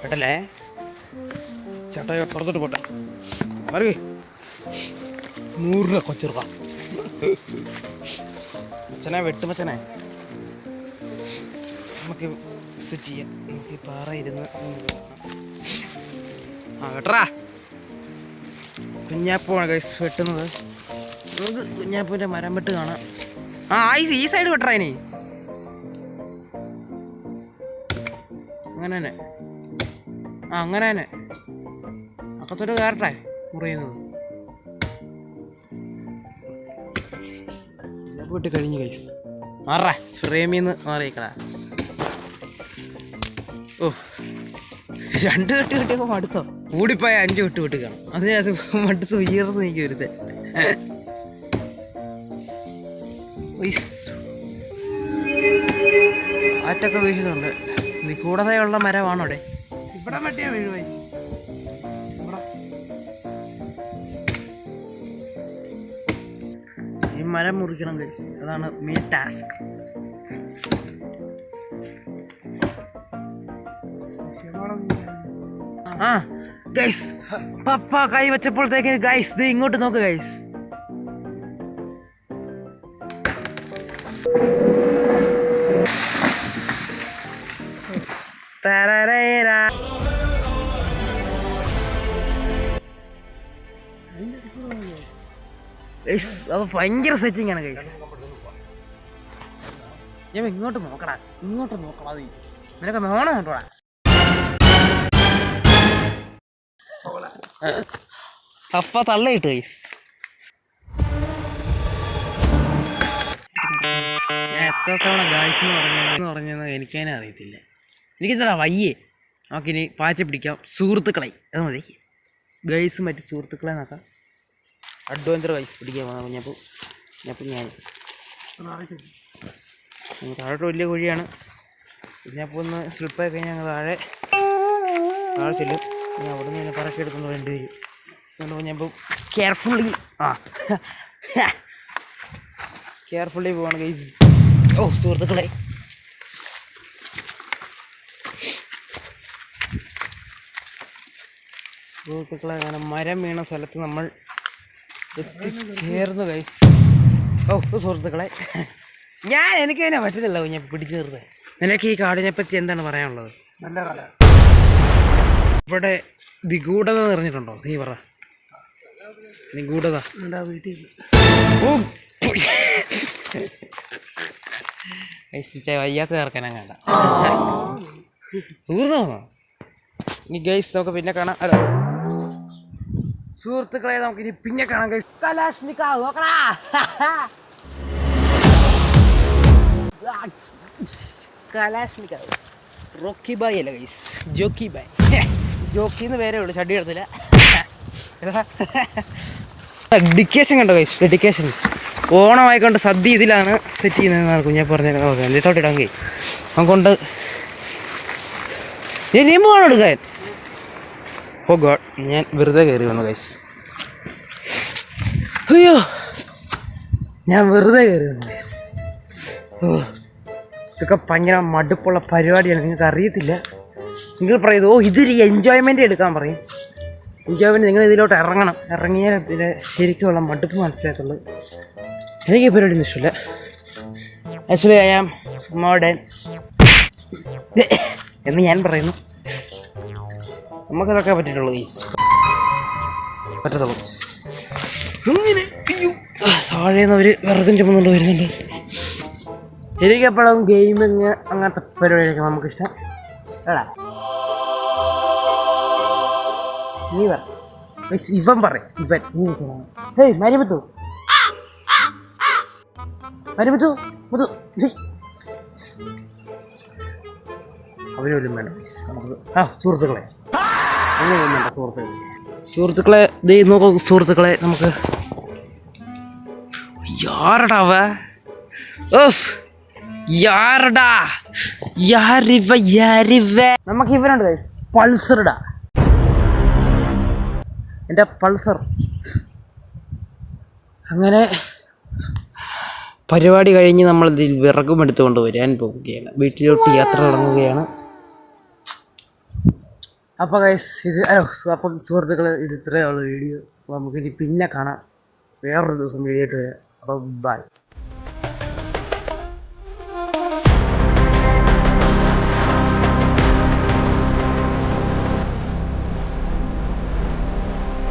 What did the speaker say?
കേട്ടല്ലേ ചേട്ടാ പുറത്തോട്ട് പോട്ടെ മറി 100 രൂപ കൊച്ചിറുക മച്ചനെ വെട്ടുമച്ചനെ നമുക്ക് സെറ്റ് ചെയ്യാം. നമുക്ക് പാറ ഇരുന്ന് കേട്ടറാ കുഞ്ഞാപ്പൂണ് ഗൈസ് വെട്ടുന്നത്. നമുക്ക് കുഞ്ഞാപ്പൂൻ്റെ മരം വെട്ട് കാണാം. ഈ സൈഡ് വെട്ടറാ ഇനി അങ്ങനെ തന്നെ അങ്ങനെ തന്നെ അക്കത്തോട്ട് കയറട്ടെ മുറിയുന്നത് പോയിട്ട് കഴിഞ്ഞു ഗൈസ്. മാറേ ഫ്രെയിമിൽ നിന്ന് മാറിയേക്കളാ. ഓ 2 കെട്ട് കിട്ടിയപ്പോൾ മടുത്തോ? കൂടിപ്പോയ 5 കെട്ട് വിട്ട് കാണും. അത് മടുത്ത് ഉയർന്ന് നീക്കി വരുത്തേ. ആറ്റൊക്കെ വീഴുന്നുണ്ട്. നീ കൂടാതെയുള്ള മരമാണോ അവിടെ? ഇവിടെ മട്ടിയാ വീഴുവായി. ഈ മരം മുറിക്കണം ഗൈസ്, അതാണ് മെയിൻ ടാസ്ക്. ഗൈസ് പപ്പ കൈ വെച്ചപ്പോഴത്തേക്ക് ഗൈസ് ഇത് ഇങ്ങോട്ട് നോക്ക് ഗൈസ്. അത് ഭയങ്കര സെറ്റിംഗ് ആണ് ഗൈസ്. ഞാൻ ഇങ്ങോട്ട് നോക്കടാ, ഇങ്ങോട്ട് നോക്കടാ. നിനക്ക് നോണം കേട്ടോടാ. അപ്പ തള്ളയിട്ട് ഗൈസ്. ഞാൻ എത്ര തവണ ഗായ്സ് എന്ന് പറഞ്ഞത് എനിക്കതിനെ അറിയത്തില്ല. എനിക്കെന്താ വയ്യേ. നമുക്കിനി പാച്ച പിടിക്കാം. സുഹൃത്തുക്കളെ അത് മതി ഗൈസ്. മറ്റ് സുഹൃത്തുക്കളെ നോക്കാം. അഡ്വഞ്ചർ ഗൈസ് പിടിക്കാൻ വന്നു കുഞ്ഞപ്പോൾ ഞാൻ താഴോട്ട് വലിയ കുഴിയാണ്. കുഞ്ഞപ്പോൾ ഒന്ന് സ്ലിപ്പായി കഴിഞ്ഞാൽ ഞങ്ങൾ താഴെ ചെല്ലും. അവിടെ നിന്ന് തന്നെ പറക്കെടുക്കുന്നു 2 പേര്. അതുകൊണ്ട് കുഞ്ഞപ്പോൾ കെയർഫുള്ളി പോവാണ് ഗൈസ്. ഓ സുഹൃത്തുക്കളെ അങ്ങനെ മരം വീണ സ്ഥലത്ത് നമ്മൾ എത്തിച്ചേർന്നു ഗൈസ്. ഓ സുഹൃത്തുക്കളെ എനിക്കതിനെ പറ്റുന്നില്ല കുഞ്ഞ പിടിച്ചു നിർത്തേ. നിനക്ക് ഈ കാടിനെ പറ്റി എന്താണ് പറയാനുള്ളത്? നല്ല കാല. ഇവിടെ നിഗൂഢത നിറഞ്ഞിട്ടുണ്ടോ? നീ പറ. നിഗൂഢത വയ്യാത്ത ചേർക്കാനാ വേണ്ട. സുഹൃത്തോ ഈ ഗൈസ് നമുക്ക് പിന്നെ കാണാം. അല്ല സുഹൃത്തുക്കളെ നമുക്കിനി പിന്നെ കാണാം ഗൈസ്. കലാഷ്നിക്കോവ് നോക്കടാ. കലാഷ്നിക്കോവ് റോക്കി ബായ് അല്ല ഗൈസ്, ജോക്കി ബായ്. ജോക്കിന്ന് പേരേ ഉള്ളൂ, ചടി എടുത്തില്ല. ഡെഡിക്കേഷൻ കണ്ടോ ഗൈസ്, ഡെഡിക്കേഷൻ. ഓണമായിക്കൊണ്ട് സദ്യ ഇതിലാണ് സെറ്റ് ചെയ്യുന്നതെന്നാണ് കുഞ്ഞാ പറഞ്ഞത്. ഓക്കെ എന്തിട്ടോട്ടിടാൻ കഴിയും നമുക്കൊണ്ട് ഇനിയും പോകണം എടുക്കാൻ. ഓ ഗോഡ് ഞാൻ വെറുതെ കയറി വന്നു ഗൈസ്. അയ്യോ ഞാൻ വെറുതെ കയറി വന്നു ഗൈസ്. ഇതൊക്കെ ഭയങ്കര മടുപ്പുള്ള പരിപാടിയാണ്. നിങ്ങൾക്ക് അറിയത്തില്ല. നിങ്ങൾ പറയുന്നത് ഇതൊരു എൻജോയ്മെൻ്റ് എടുക്കാൻ പറയും. എൻജോയ്മെൻറ്റ് നിങ്ങൾ ഇതിലോട്ട് ഇറങ്ങണം. ഇറങ്ങിയാൽ ഇതിൻ്റെ ശരിക്കുള്ള മടുപ്പ് മനസ്സിലാക്കുള്ളൂ. എനിക്ക് ഈ പരിപാടിയൊന്നും ഇഷ്ടമില്ല. ആക്ച്വലി ഐ ആം മോഡേൺ എന്ന് ഞാൻ പറയുന്നു. നമുക്കതൊക്കെ പറ്റിയിട്ടുള്ളൂ ഗൈസ്, പറ്റത്തുള്ളൂ. ഇങ്ങനെ താഴേന്ന് അവർ വിറകും ചുമന്നുകൊണ്ട് വരുന്നുണ്ട്. എനിക്കെപ്പോഴും ഗെയിമിങ് അങ്ങനത്തെ പരിപാടിയൊക്കെ നമുക്കിഷ്ടം. എടാ നീ പറ, ഇവൻ പറയും. ഇവൻ നീ ഹേയ് മരിമുത്തു മരിമുത്തു മുത്തു അവരൊന്നും വേണ്ട നമുക്ക്. സുഹൃത്തുക്കളെ ഒന്നും വേണ്ട സുഹൃത്തുക്കളെ ദേ നോക്കൂ സുഹൃത്തുക്കളെ. നമുക്ക് യാരടാ നമുക്ക് ഇവനുണ്ട് പൾസറിടാ. എൻ്റെ പൾസർ. അങ്ങനെ പരിപാടി കഴിഞ്ഞ് നമ്മൾ ഇതിൽ വിറകും എടുത്തുകൊണ്ട് വരാൻ പോവുകയാണ്. വീട്ടിലോട്ട് യാത്ര തുടങ്ങുകയാണ്. അപ്പോൾ ഗൈസ് ഇത് അപ്പം സുഹൃത്തുക്കൾ ഇത് ഇത്രയേ ഉള്ളൂ വീഡിയോ. അപ്പോൾ നമുക്കിനി പിന്നെ കാണാം, വേറൊരു ദിവസം വീഡിയോ ആയിട്ട് വരാം. അപ്പോൾ ബൈ.